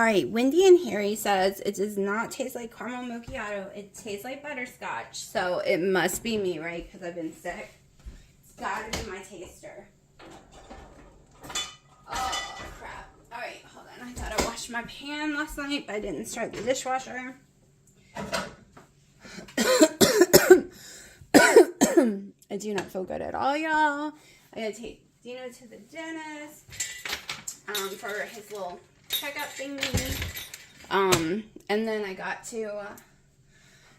right, Wendy and Harry says it does not taste like caramel macchiato. It tastes like butterscotch. So it must be me, right? Because I've been sick. It's got to be my taster. Oh, crap. All right, hold on. I thought I washed my pan last night, but I didn't start the dishwasher. I do not feel good at all, y'all. I gotta take Dino to the dentist for his little checkup thingy. And then I got to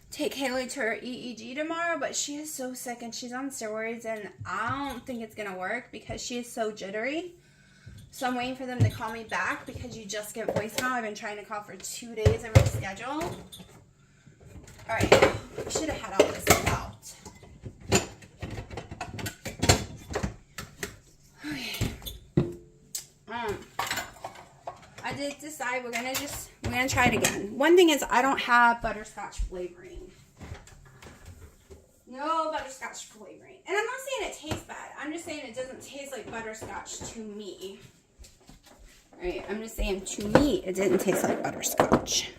take Haley to her EEG tomorrow, but she is so sick and she's on steroids, and I don't think it's gonna work because she is so jittery. So I'm waiting for them to call me back because you just get voicemail. I've been trying to call for 2 days and reschedule. All right, I should have had all this out. Okay. I did decide we're gonna try it again. One thing is I don't have butterscotch flavoring. No butterscotch flavoring. And I'm not saying it tastes bad. I'm just saying it doesn't taste like butterscotch to me. Alright, I'm just saying to me it didn't taste like butterscotch.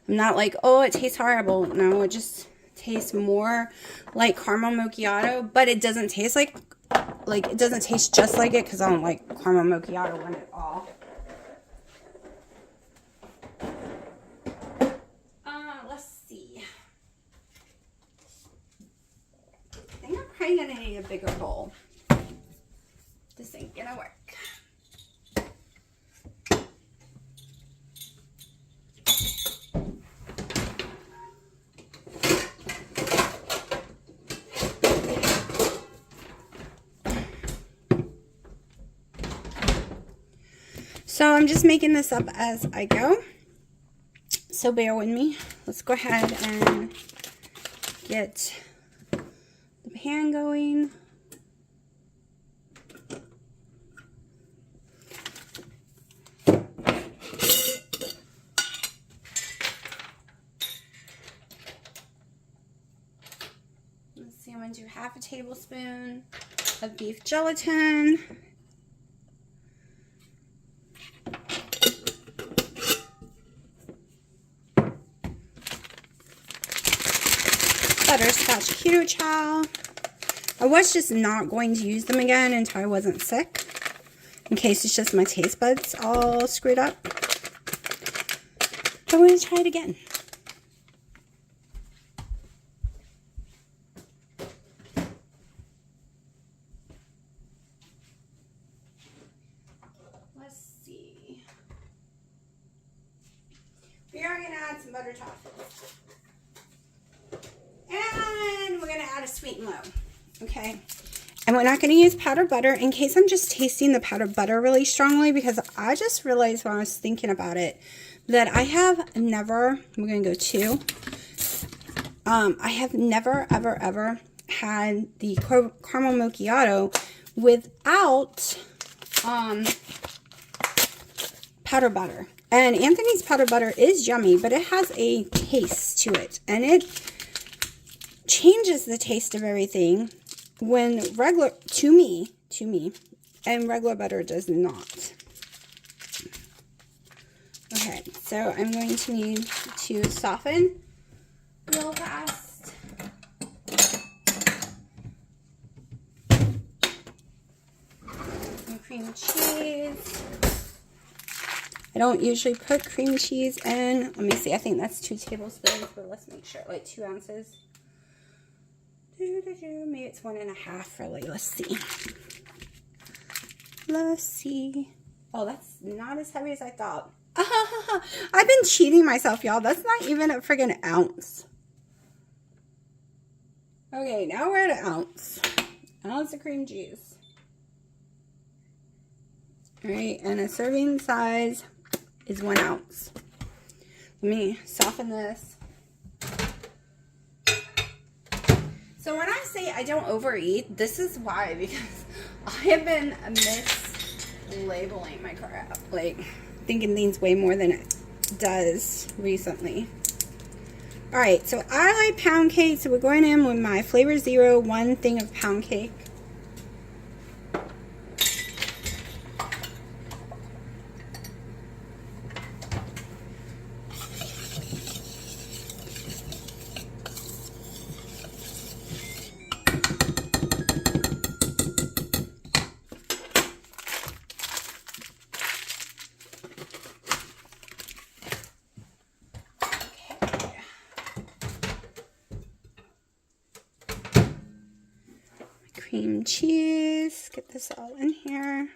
I'm not like, oh, it tastes horrible. No, it just tastes more like caramel macchiato, but it doesn't taste like it doesn't taste just like it because I don't like caramel macchiato one at all. Let's see. I think I'm probably gonna need a bigger bowl. This ain't gonna work. So I'm just making this up as I go. So bear with me. Let's go ahead and get the pan going. Let's see, I'm going to do half a tablespoon of beef gelatin. Butterscotch Keto Chow. I was just not going to use them again until I wasn't sick, in case it's just my taste buds all screwed up. But I'm going to try it again. Let's see. We are going to add some butter toffee. And we're going to add a sweet and low. Okay. And we're not going to use powdered butter in case I'm just tasting the powdered butter really strongly, because I just realized when I was thinking about it that I have never, we're going to go 2. I have never, ever had the caramel macchiato without powdered butter. And Anthony's powdered butter is yummy, but it has a taste to it. And it changes the taste of everything when regular, to me, and regular butter does not. Okay, so I'm going to need to soften real fast. Some cream cheese. I don't usually put cream cheese in. Let me see, I think that's 2 tablespoons, but let's make sure, like 2 ounces. Maybe it's 1.5 really. Let's see. Let's see. Oh, that's not as heavy as I thought. I've been cheating myself, y'all. That's not even a friggin' ounce. Okay, now we're at an ounce. Ounce of cream cheese. Alright, and a serving size is 1 ounce. Let me soften this. So when I say I don't overeat, this is why, because I have been mislabeling my crap, like thinking things way more than it does recently. Alright, so I like pound cake, so we're going in with my Flavor Zero 1 thing of pound cake. cream cheese. Get this all in here.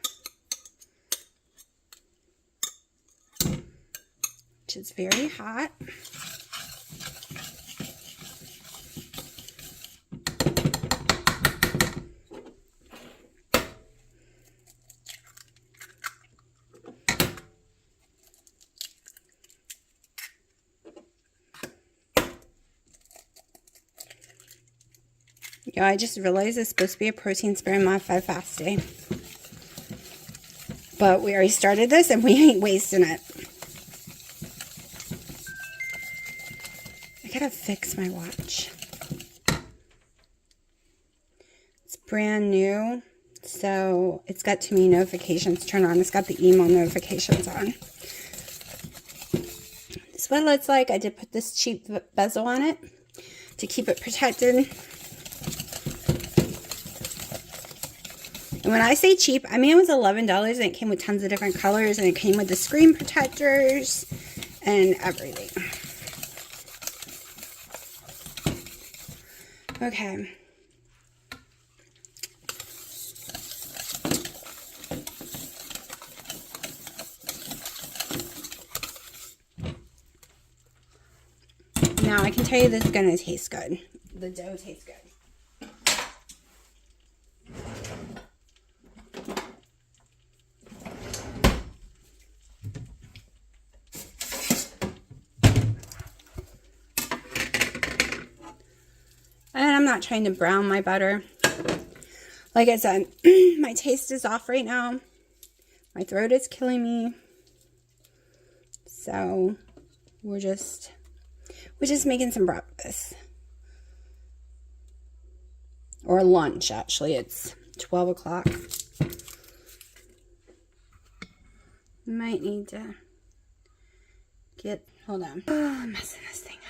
Which is very hot. Yeah, I just realized it's supposed to be a protein sparing modified fast day. But we already started this and we ain't wasting it. I gotta fix my watch. It's brand new, so it's got too many notifications turned on. It's got the email notifications on. This is what it looks like. I did put this cheap bezel on it to keep it protected. And when I say cheap, I mean it was $11 and it came with tons of different colors and it came with the screen protectors and everything. Okay. Now I can tell you this is going to taste good. The dough tastes good. And I'm not trying to brown my butter. Like I said, my taste is off right now. My throat is killing me. So we're just making some breakfast. Or lunch, actually. It's 12 o'clock. Might need to hold on. Oh, I'm messing this thing up.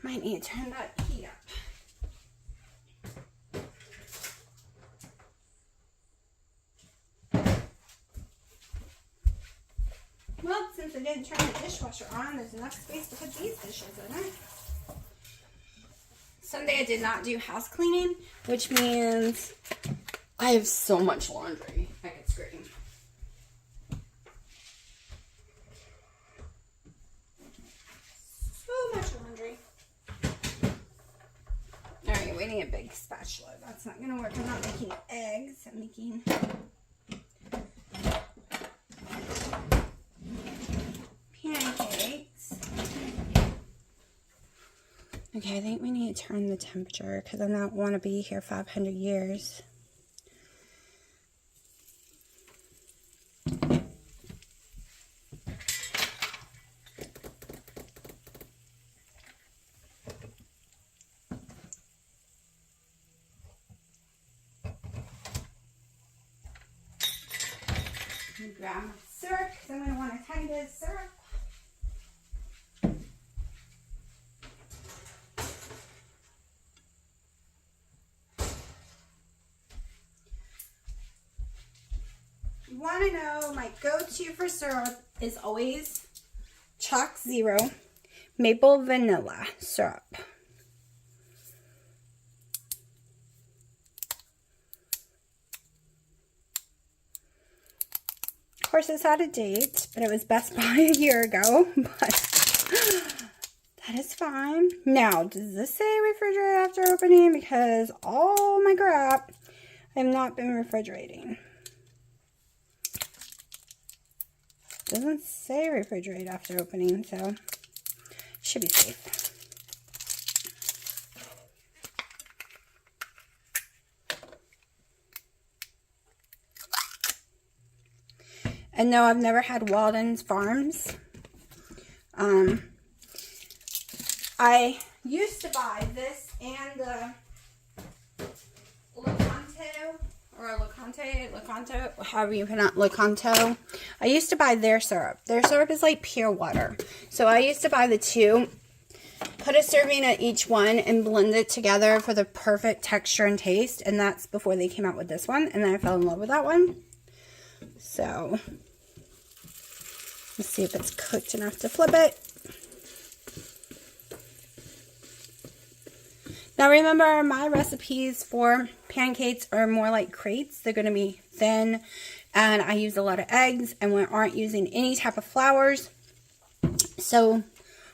Might need to turn that heat up. Well, since I didn't turn the dishwasher on, there's enough space to put these dishes in it. Sunday I did not do house cleaning, which means I have so much laundry. I could scream. So much laundry. Alright, we need a big spatula. That's not going to work. I'm not making eggs. I'm making pancakes. Okay, I think we need to turn the temperature because I don't want to be here 500 years. Grab my syrup because I'm going to want a tiny bit of syrup. You want to know my go-to for syrup is always Chalk Zero Maple Vanilla Syrup. Of course, it's out of date, but it was Best Buy a year ago, but that is fine. Now, does this say refrigerate after opening? Because all my crap, I have not been refrigerating. Doesn't say refrigerate after opening, so should be safe. And no, I've never had Walden's Farms. I used to buy this and the Lecanto, however you pronounce Lecanto. I used to buy their syrup. Their syrup is like pure water. So I used to buy the two, put a serving at each one, and blend it together for the perfect texture and taste. And that's before they came out with this one. And then I fell in love with that one. So let's see if it's cooked enough to flip it. Now remember, my recipes for pancakes are more like crepes. They're going to be thin, and I use a lot of eggs, and we aren't using any type of flours. So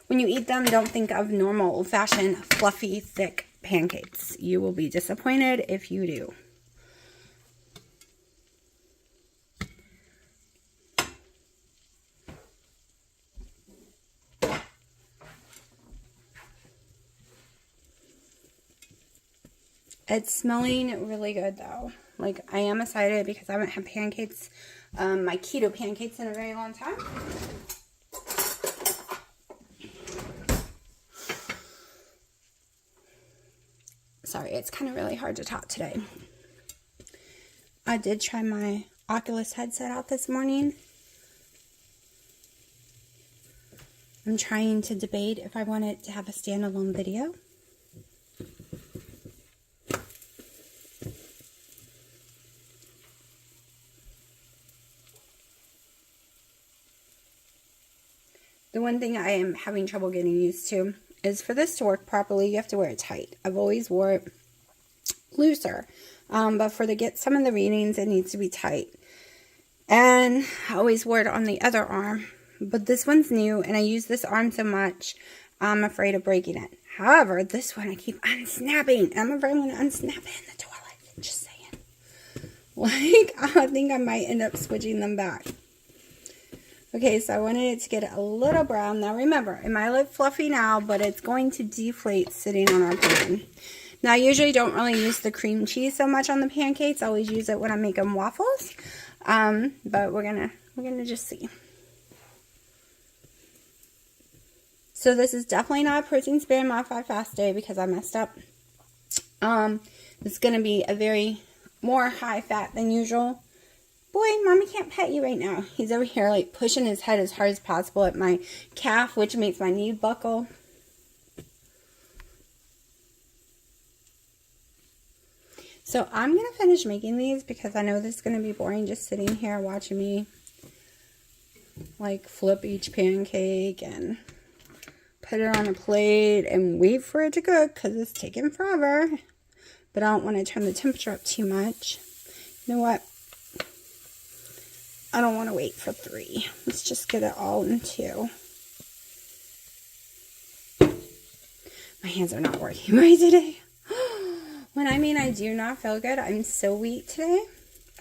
when you eat them, don't think of normal old-fashioned fluffy, thick pancakes. You will be disappointed if you do. It's smelling really good though. Like, I am excited because I haven't had pancakes, my keto pancakes, in a very long time. Sorry, it's kind of really hard to talk today. I did try my Oculus headset out this morning. I'm trying to debate if I want it to have a standalone video. The one thing I am having trouble getting used to is for this to work properly, you have to wear it tight. I've always wore it looser, but for get some of the readings, it needs to be tight. And I always wore it on the other arm, but this one's new, and I use this arm so much, I'm afraid of breaking it. However, this one I keep unsnapping. I'm afraid I'm going to unsnap it in the toilet. Just saying. Like, I think I might end up switching them back. Okay, so I wanted it to get a little brown. Now remember, it might look fluffy now, but it's going to deflate sitting on our pan. Now I usually don't really use the cream cheese so much on the pancakes. I always use it when I'm making waffles. But we're gonna just see. So this is definitely not a protein sparing modified fast day because I messed up. It's gonna be a very more high fat than usual. Boy, Mommy can't pet you right now. He's over here like pushing his head as hard as possible at my calf, which makes my knee buckle. So I'm going to finish making these because I know this is going to be boring just sitting here watching me like flip each pancake and put it on a plate and wait for it to cook because it's taking forever. But I don't want to turn the temperature up too much. You know what? I don't want to wait for 3. Let's just get it all in 2. My hands are not working right today. When I mean I do not feel good, I'm so weak today.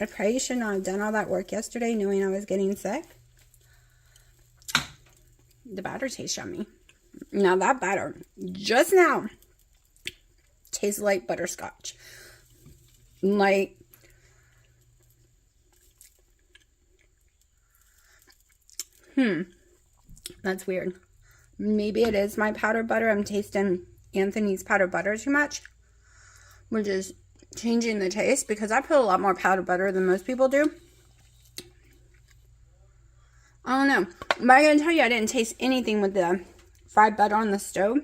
I probably should not have done all that work yesterday knowing I was getting sick. The batter tastes yummy. Now that batter, just now, tastes like butterscotch. Like, that's weird. Maybe it is my powdered butter. I'm tasting Anthony's powdered butter too much, which is changing the taste because I put a lot more powdered butter than most people do. I don't know. But I'm going to tell you, I didn't taste anything with the fried butter on the stove.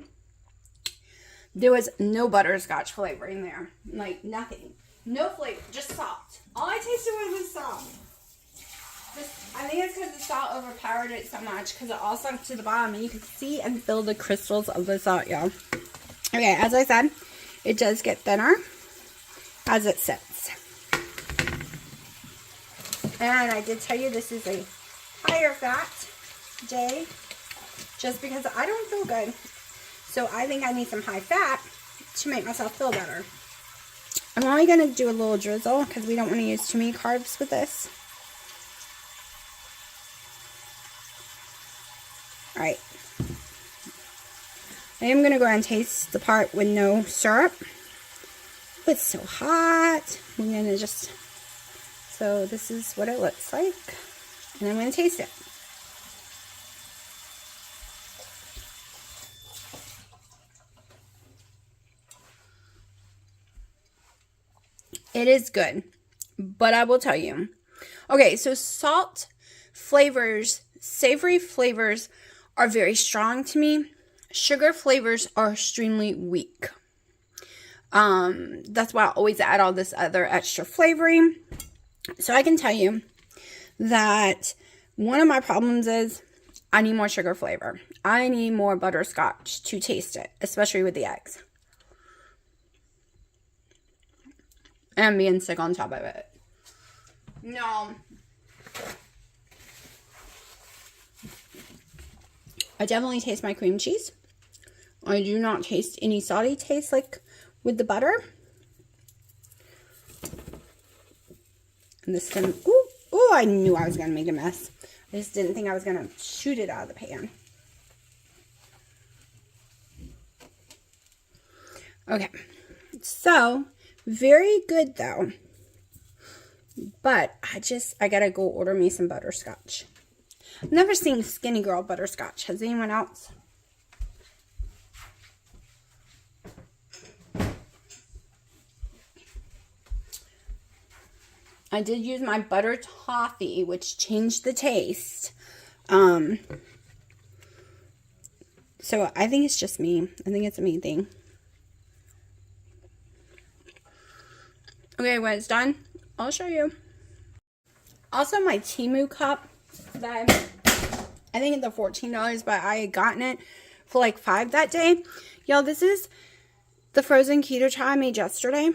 There was no butterscotch flavor in there. Like, nothing. No flavor. Just salt. All I tasted was salt. I think it's because the salt overpowered it so much because it all sunk to the bottom and you can see and feel the crystals of the salt, y'all. Okay, as I said, it does get thinner as it sits. And I did tell you this is a higher fat day just because I don't feel good. So I think I need some high fat to make myself feel better. I'm only going to do a little drizzle because we don't want to use too many carbs with this. Alright, I am going to go ahead and taste the part with no syrup. Oh, it's so hot. I'm going to just, so this is what it looks like. And I'm going to taste it. It is good, but I will tell you. Okay, so salt flavors, savory flavors are very strong to me. Sugar flavors are extremely weak. That's why I always add all this other extra flavoring. So I can tell you that one of my problems is I need more sugar flavor. I need more butterscotch to taste it, especially with the eggs. and being sick on top of it. No. I definitely taste my cream cheese. I do not taste any salty taste like with the butter. And this can, ooh, I knew I was going to make a mess. I just didn't think I was going to shoot it out of the pan. Okay, so very good though. But I gotta go order me some butterscotch. I've never seen Skinny Girl butterscotch. Has anyone else? I did use my butter toffee, which changed the taste. So I think it's just me. I think it's a me thing. Okay, when it's done, I'll show you. Also, my Temu cup that I think it's the $14, but I had gotten it for like $5 that day. Y'all, this is the frozen keto chai I made yesterday.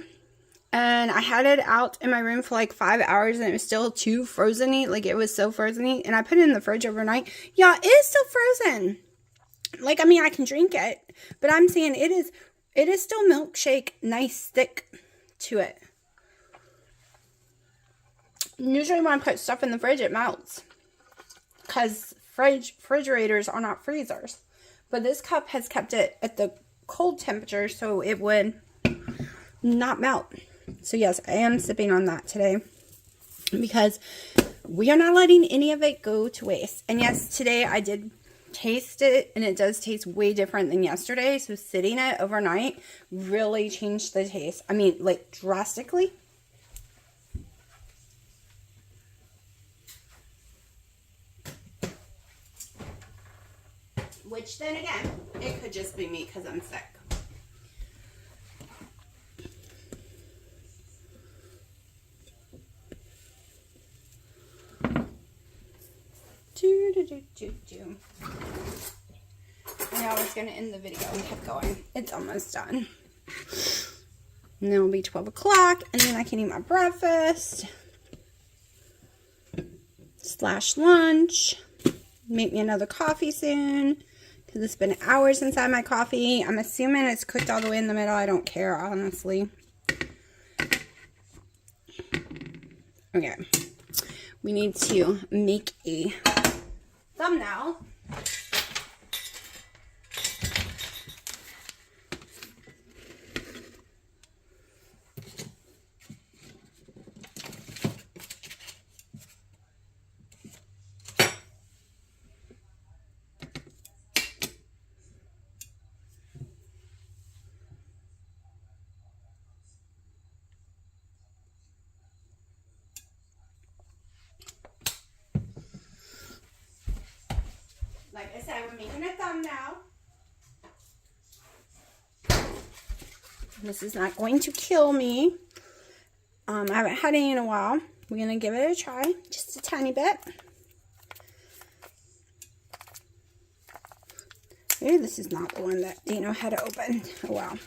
And I had it out in my room for like 5 hours and it was still too frozen-y. Like, it was so frozen-y. And I put it in the fridge overnight. Y'all, it is still frozen. Like, I mean, I can drink it. But I'm saying it is still milkshake, nice, thick to it. Usually when I put stuff in the fridge, it melts. Because refrigerators are not freezers. But this cup has kept it at the cold temperature so it would not melt. So yes, I am sipping on that today. Because we are not letting any of it go to waste. And yes, today I did taste it. And it does taste way different than yesterday. So sitting it overnight really changed the taste. I mean, like, drastically. Which then again, it could just be me because I'm sick. Now I was going to end the video and kept going. It's almost done. And then it'll be 12 o'clock and then I can eat my breakfast. / lunch. Make me another coffee soon. Because it's been hours since I had my coffee. I'm assuming it's cooked all the way in the middle. I don't care, honestly. Okay. We need to make a thumbnail. Like I said, we're making a thumbnail. This is not going to kill me. I haven't had any in a while. We're going to give it a try. Just a tiny bit. Maybe this is not the one that Dino had to open. Oh, wow.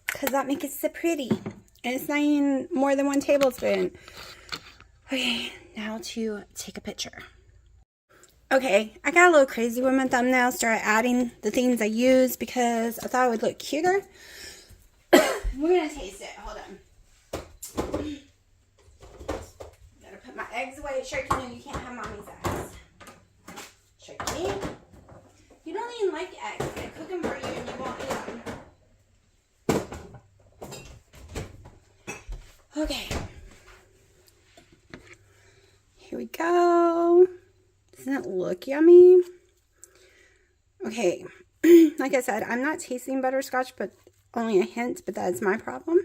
Because that makes it so pretty. And it's not even more than 1 tablespoon. Okay, now to take a picture. Okay, I got a little crazy with my thumbnail. Started adding the things I use because I thought it would look cuter. We're going to taste it. Hold on. Gotta put my eggs away. Sharky, no, you can't have mommy's eggs. Sharky, you don't even like eggs. I cook them for you and you won't eat them. Okay. Here we go. Doesn't it look yummy? Okay. Like I said, I'm not tasting butterscotch, but only a hint, but that's my problem.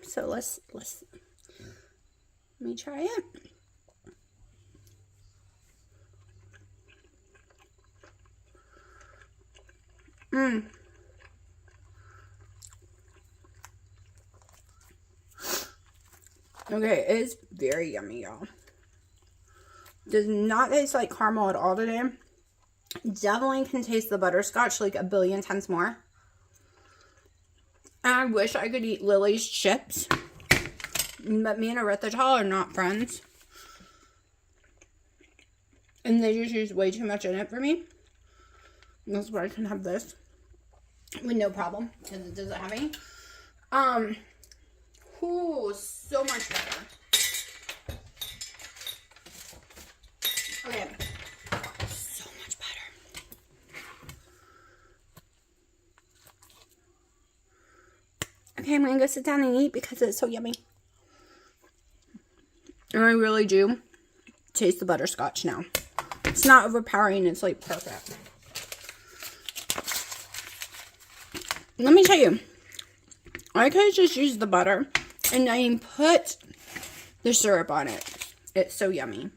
So let me try it. Okay, it's very yummy, y'all. Does not taste like caramel at all today. Definitely can taste the butterscotch like a billion times more. And I wish I could eat Lily's chips. But me and erythritol are not friends. And they just use way too much in it for me. That's why I can have this with no problem, because it doesn't have any. Ooh, so much better. Okay. So much better. Okay, I'm gonna go sit down and eat because it's so yummy. And I really do taste the butterscotch now. It's not overpowering, it's like perfect. Let me tell you, I could have just used the butter and not even put the syrup on it. It's so yummy.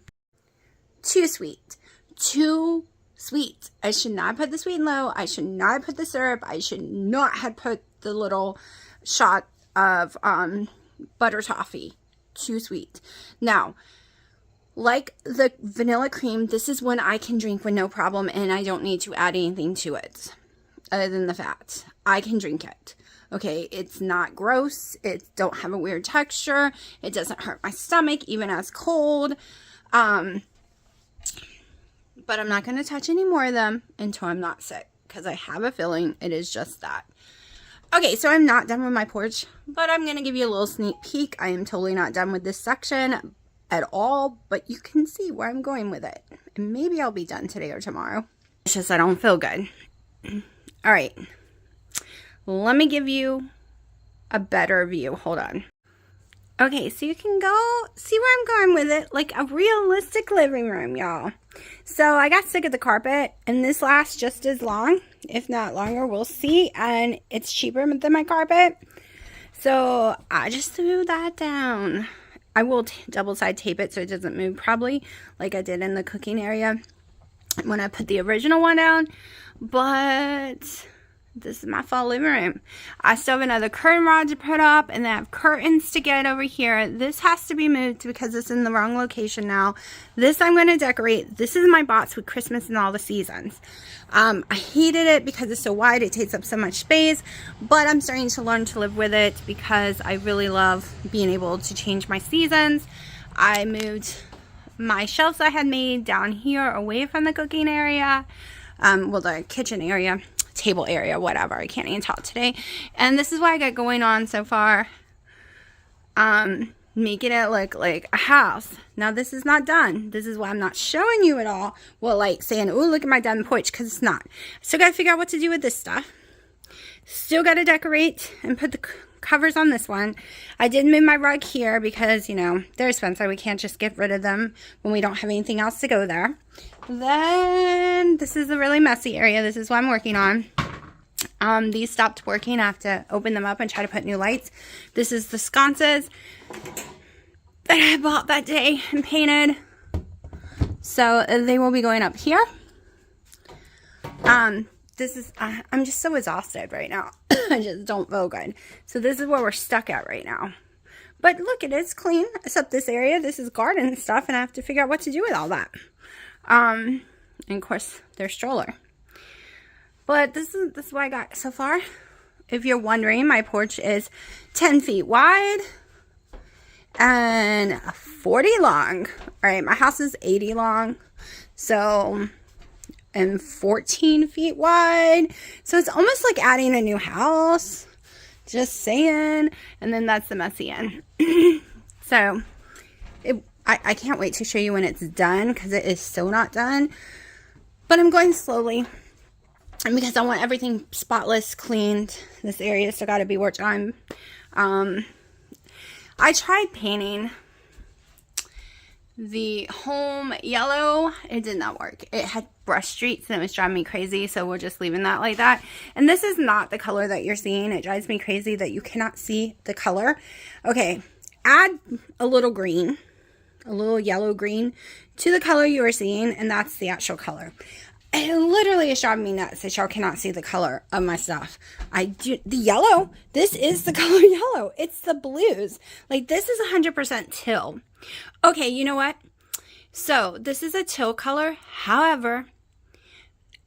Too sweet. Too sweet. I should not put the sweet and low. I should not put the syrup. I should not have put the little shot of butter toffee. Too sweet. Now, like the vanilla cream, this is one I can drink with no problem, and I don't need to add anything to it other than the fat. I can drink it. Okay, it's not gross. It don't have a weird texture. It doesn't hurt my stomach, even as cold. But I'm not going to touch any more of them until I'm not sick, because I have a feeling it is just that. Okay, so I'm not done with my porch, but I'm going to give you a little sneak peek. I am totally not done with this section at all, but you can see where I'm going with it. And maybe I'll be done today or tomorrow. It's just I don't feel good. All right. Let me give you a better view. Hold on. Okay, so you can go see where I'm going with it, like a realistic living room, y'all. So I got sick of the carpet, and this lasts just as long, if not longer. We'll see, and it's cheaper than my carpet. So I just threw that down. I will double side tape it so it doesn't move, probably, like I did in the cooking area when I put the original one down. But this is my fall living room. I still have another curtain rod to put up, and then I have curtains to get over here. This has to be moved because it's in the wrong location now. This I'm going to decorate. This is my box with Christmas and all the seasons. I hated it because it's so wide. It takes up so much space, but I'm starting to learn to live with it because I really love being able to change my seasons. I moved my shelves I had made down here away from the cooking area, well, the kitchen area, table area, whatever. I can't even talk today. And this is what I got going on so far. Making it look like a house. Now this is not done. This is why I'm not showing you it all. Well, like saying, oh, look at my done porch, because it's not. Still got to figure out what to do with this stuff. Still got to decorate and put the covers on this one. I did move my rug here because, you know, they're expensive. We can't just get rid of them when we don't have anything else to go there. Then this is a really messy area. This is what I'm working on. These stopped working. I have to open them up and try to put new lights. This is the sconces that I bought that day and painted. So they will be going up here. This is, I'm just so exhausted right now. I just don't feel good. So this is where we're stuck at right now. But look, it is clean, except this area. This is garden stuff, and I have to figure out what to do with all that. And of course, their stroller. But this is what I got so far. If you're wondering, my porch is 10 feet wide and 40 long. All right, my house is 80 long. So, and 14 feet wide. So it's almost like adding a new house. Just saying. And then that's the messy end. So, I can't wait to show you when it's done, because it is still not done. But I'm going slowly. And because I want everything spotless, cleaned. This area still got to be worked on. I tried painting the home yellow. It did not work. It had brush streaks and it was driving me crazy. So we're just leaving that like that. And this is not the color that you're seeing. It drives me crazy that you cannot see the color. Okay. Add a little green, a little yellow green to the color you are seeing. And that's the actual color. It literally is driving me nuts that y'all cannot see the color of my stuff. The yellow, this is the color yellow. It's the blues. Like, this is 100% teal. Okay, you know what? So, this is a teal color. However,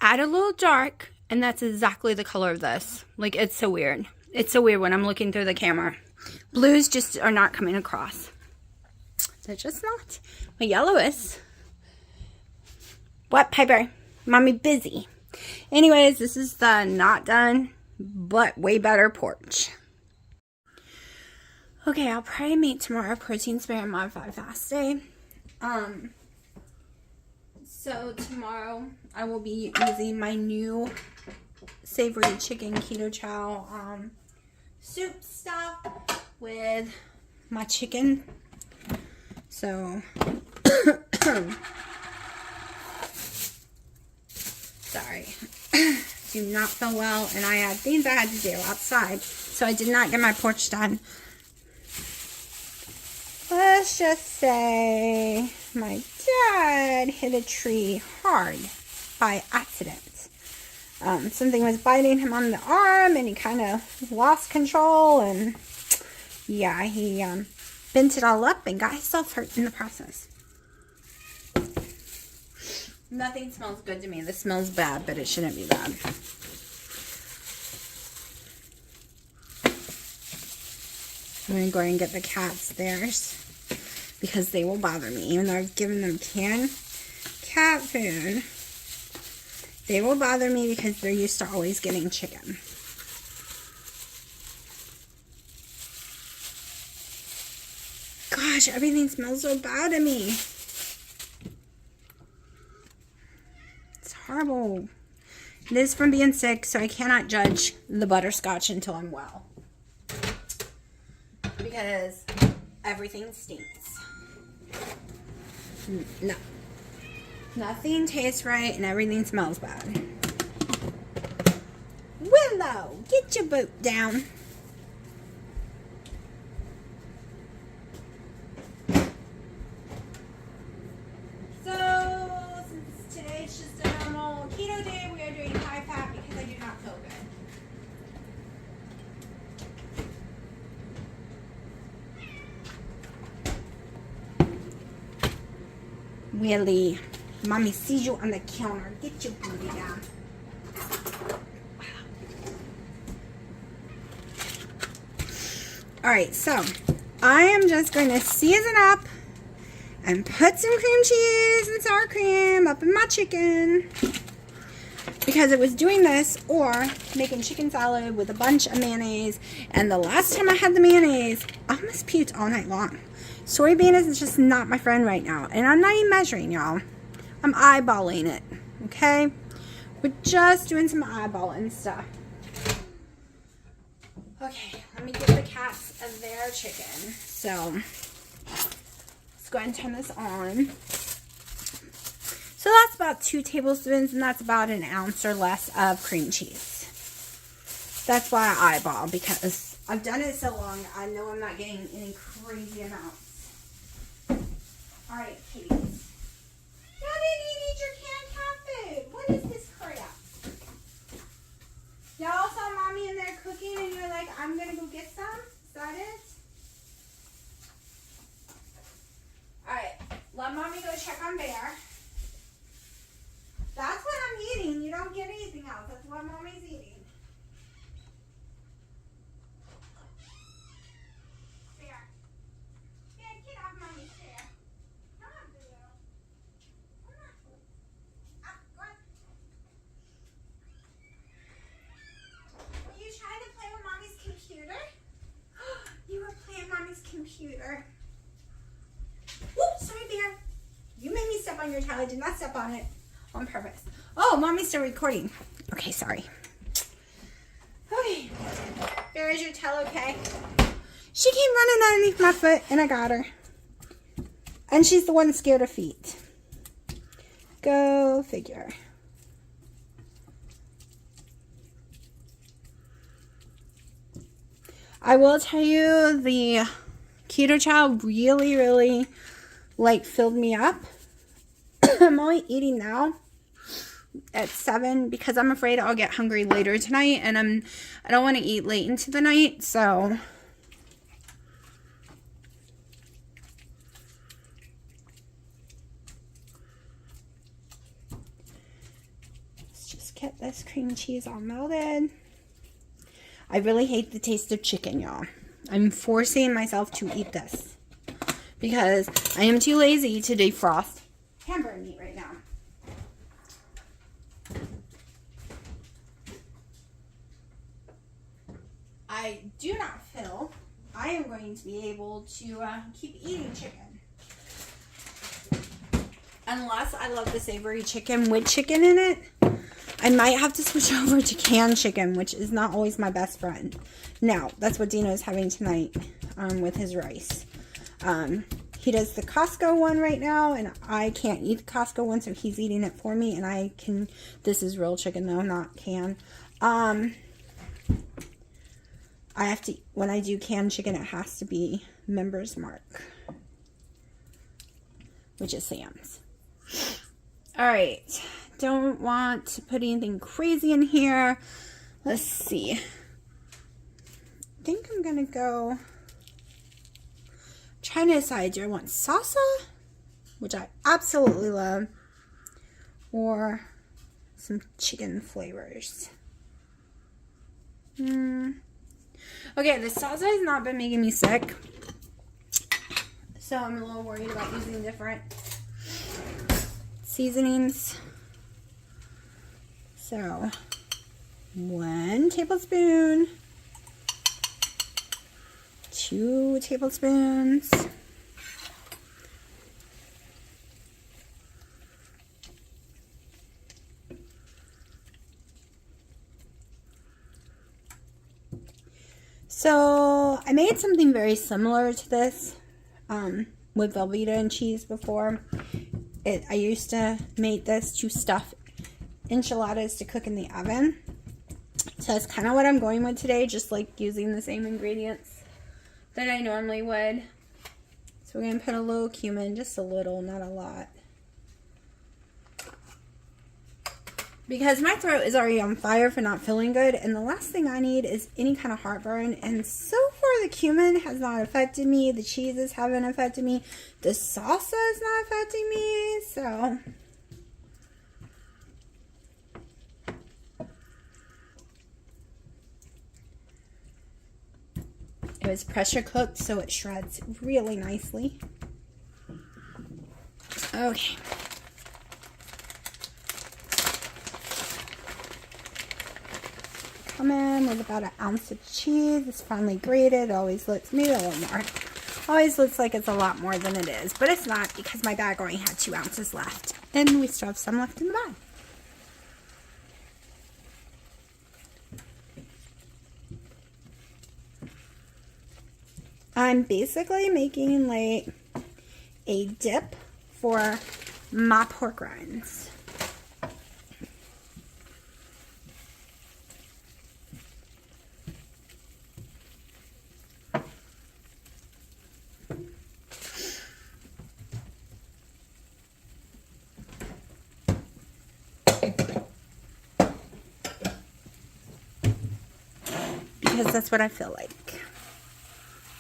add a little dark, and that's exactly the color of this. Like, it's so weird. It's so weird when I'm looking through the camera. Blues just are not coming across. They're just not. My yellow is. What, Piper? Mommy busy. Anyways, this is the not done, but way better porch. Okay, I'll probably make tomorrow a protein spare and modified fast day. So tomorrow I will be using my new savory chicken keto chow soup stuff with my chicken. So sorry. Do not feel well, and I had things I had to do outside, so I did not get my porch done. Let's just say my dad hit a tree hard by accident. Something was biting him on the arm, and he kind of lost control, and yeah, he bent it all up and got himself hurt in the process. Nothing smells good to me. This smells bad, but it shouldn't be bad. I'm going to go ahead and get the cats theirs because they will bother me. Even though I've given them canned cat food, they will bother me because they're used to always getting chicken. Gosh, everything smells so bad to me. It's horrible. It is from being sick, so I cannot judge the butterscotch until I'm well. Because everything stinks. No. Nothing tastes right and everything smells bad. Willow, get your boot down. So, since today's just a normal keto day, we are doing high fat because I do not feel good. Willie, Mommy sees you on the counter. Get your booty down. Alright, so I am just going to season up and put some cream cheese and sour cream up in my chicken. Because it was doing this or making chicken salad with a bunch of mayonnaise. And the last time I had the mayonnaise, I almost puked all night long. Soybean is just not my friend right now. And I'm not even measuring, y'all. I'm eyeballing it. Okay? We're just doing some eyeballing stuff. Okay, let me give the cats their chicken. So, let's go ahead and turn this on. So that's about 2 tablespoons, and that's about an ounce or less of cream cheese. That's why I eyeball, because I've done it so long, I know I'm not getting any crazy amounts. Alright, kitties. Daddy, you need your canned cat food. What is this crap? Y'all saw Mommy in there cooking and you're like, I'm going to go get some? Is that it? Alright, let Mommy go check on Bear. That's what I'm eating. You don't get anything else. That's what Mommy's eating. Bear. Bear, get off Mommy's chair. Come on, Boo. Come on. Up, go on. Were you trying to play with Mommy's computer? You were playing Mommy's computer. Whoop, sorry, Bear. You made me step on your tail. I did not step on it. On purpose. Oh, Mommy's still recording. Okay, sorry. Okay. Bear, is your tail okay? She came running underneath my foot and I got her. And she's the one scared of feet. Go figure. I will tell you, the keto chow really like filled me up. I'm only eating now at 7 because I'm afraid I'll get hungry later tonight, and I don't want to eat late into the night, so let's just get this cream cheese all melted. I really hate the taste of chicken, y'all. I'm forcing myself to eat this because I am too lazy to defrost hamburger meat right now. I do not feel I am going to be able to keep eating chicken. Unless I love the savory chicken with chicken in it. I might have to switch over to canned chicken, which is not always my best friend. Now, that's what Dino's having tonight with his rice. He does the Costco one right now, and I can't eat the Costco one, so he's eating it for me, and I can... This is real chicken, though, not canned. I have to... When I do canned chicken, it has to be Member's Mark, which is Sam's. Alright. Don't want to put anything crazy in here. Let's see. I think I'm gonna go trying to decide, do I want salsa, which I absolutely love, or some chicken flavors? Okay, the salsa has not been making me sick, so I'm a little worried about using different seasonings. So, 1 tablespoon, 2 tablespoons, so I made something very similar to this with Velveeta and cheese before. I used to make this to stuff enchiladas to cook in the oven. So that's kind of what I'm going with today, just like using the same ingredients that I normally would. So we're going to put a little cumin, just a little, not a lot. Because my throat is already on fire for not feeling good, and the last thing I need is any kind of heartburn. And so far the cumin has not affected me, the cheeses haven't affected me, the salsa is not affecting me, so... It was pressure cooked, so it shreds really nicely. Okay. Come in with about 1 ounce of cheese. It's finely grated. It always looks, maybe a little more. Always looks like it's a lot more than it is, but it's not because my bag only had 2 ounces left. And we still have some left in the bag. I'm basically making like a dip for my pork rinds. Because that's what I feel like.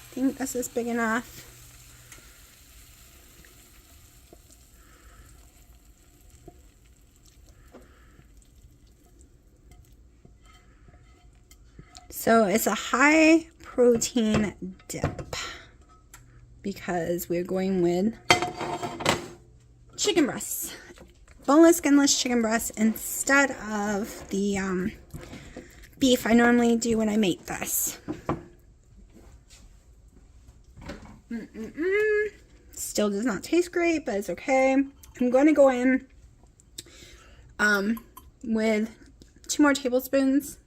I think this is big enough. So it's a high protein dip because we're going with chicken breasts, boneless, skinless chicken breasts instead of the beef I normally do when I make this. Still does not taste great, but it's okay. I'm going to go in with 2 more tablespoons.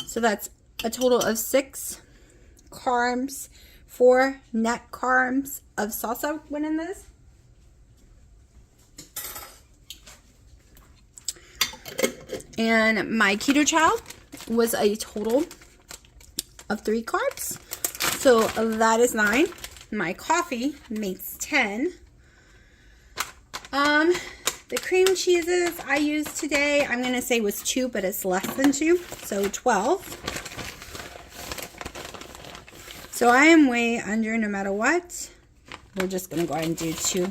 So that's a total of 6 carbs, 4 net carbs of salsa went in this. And my keto chow was a total of 3 carbs. So that is 9. My coffee makes 10. The cream cheeses I used today, I'm going to say was 2, but it's less than 2. So 12. So I am way under no matter what. We're just going to go ahead and do 2.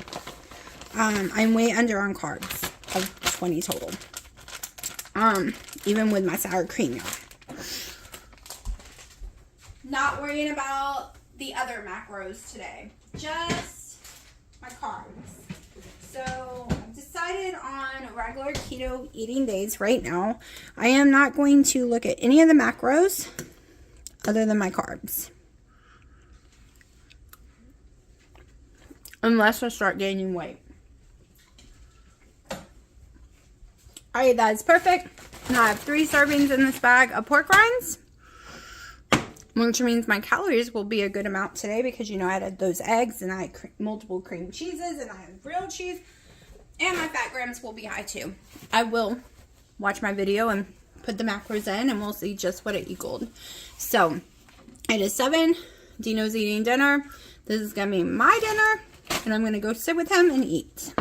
I'm way under on carbs of 20 total. even with my sour cream, y'all. Not worrying about the other macros today, just my carbs. So I've decided on regular keto eating days right now. I am not going to look at any of the macros other than my carbs. Unless I start gaining weight. Alright, that's perfect. Now I have 3 servings in this bag of pork rinds, which means my calories will be a good amount today because, you know, I added those eggs and I had multiple cream cheeses and I have grilled cheese, and my fat grams will be high too. I will watch my video and put the macros in and we'll see just what it equaled. So it is 7. Dino's eating dinner. This is going to be my dinner and I'm going to go sit with him and eat.